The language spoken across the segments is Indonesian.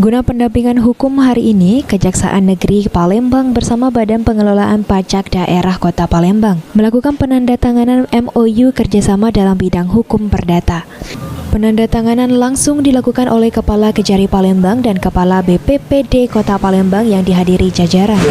Guna pendampingan hukum hari ini, Kejaksaan Negeri Palembang bersama Badan Pengelolaan Pajak Daerah Kota Palembang melakukan penandatanganan MOU kerjasama dalam bidang hukum perdata. Penandatanganan langsung dilakukan oleh Kepala Kejari Palembang dan Kepala BPPD Kota Palembang yang dihadiri jajaran.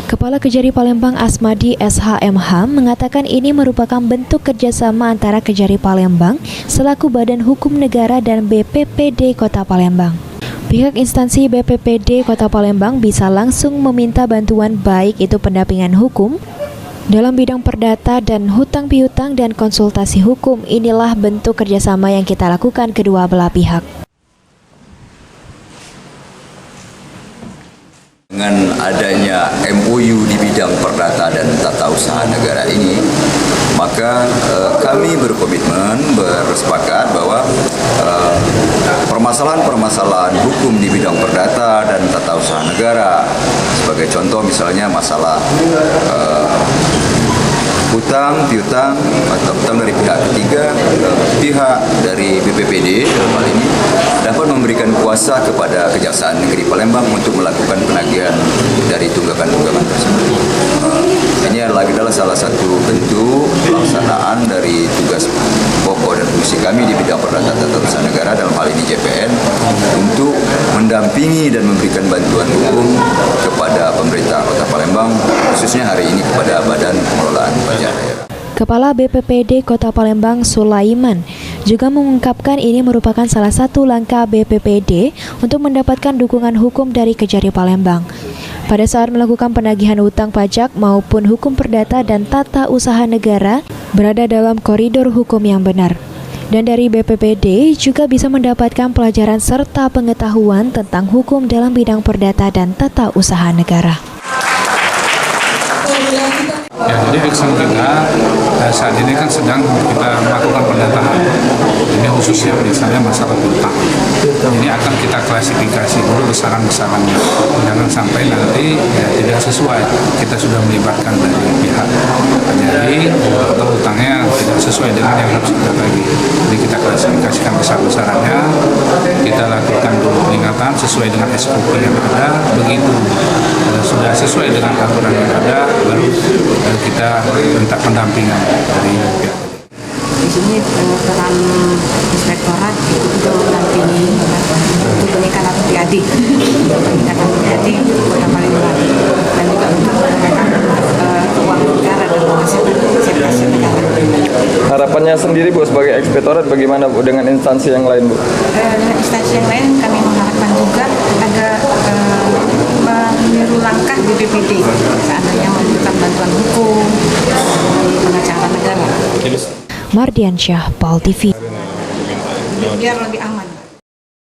Kepala Kejari Palembang Asmadi SHMH mengatakan ini merupakan bentuk kerjasama antara Kejari Palembang selaku Badan Hukum Negara dan BPPD Kota Palembang. Pihak instansi BPPD Kota Palembang bisa langsung meminta bantuan baik itu pendampingan hukum dalam bidang perdata dan hutang piutang dan konsultasi hukum. Inilah bentuk kerjasama yang kita lakukan kedua belah pihak. Dengan adanya MOU di bidang perdata dan tata usaha negara ini, maka kami berkomitmen, bersepakat bahwa permasalahan-permasalahan hukum di bidang perdata dan tata usaha negara, sebagai contoh misalnya masalah hutang, piutang, atau hutang dari pihak ketiga, pihak dari BPPD dalam hal ini dapat memberikan kuasa kepada Kejaksaan Negeri Palembang untuk melakukan penagihan dari tunggakan-tunggakan tersebut. Ini adalah salah satu bentuk pelaksanaan dari tugas pokok dan fungsi kami di bidang perdata tata usaha negara dalam hal ini JPN untuk mendampingi dan memberikan bantuan hukum kepada pemerintah Kota Palembang, khususnya hari ini kepada Badan Pengelolaan Pajak Daerah. Kepala BPPD Kota Palembang Sulaiman juga mengungkapkan ini merupakan salah satu langkah BPPD untuk mendapatkan dukungan hukum dari Kejari Palembang pada saat melakukan penagihan hutang pajak maupun hukum perdata dan tata usaha negara berada dalam koridor hukum yang benar. Dan dari BPPD juga bisa mendapatkan pelajaran serta pengetahuan tentang hukum dalam bidang perdata dan tata usaha negara. Ya, jadi Biksan kita saat ini kan sedang kita melakukan pendataan. Ini khususnya misalnya masalah hutang. Ini akan kita klasifikasi dulu besaran-besarannya. Jangan sampai nanti ya, tidak sesuai. Kita sudah melibatkan dari pihak. Jadi hutangnya tidak sesuai dengan yang harus kita bagi. Jadi kita klasifikasikan besar-besarannya. Kita lakukan dulu peringatan sesuai dengan SOP yang ada. Begitu sudah sesuai dengan aturan yang ada, baru kita minta pendampingan dari pihak. Di sini peran inspektorat itu juga mendampingi untuk peningkatan PAD, Kota Palembang, dan juga untuk meningkatkan keuangan negara dan penghasilan negara. Harapannya sendiri Bu sebagai inspektorat bagaimana Bu dengan instansi yang lain Bu? Dengan instansi yang lain kami mengharapkan juga agar meniru langkah BPPD seandainya memberikan bantuan hukum dari pengacara negara. Mardiansyah, PAL TV. Biar lebih aman.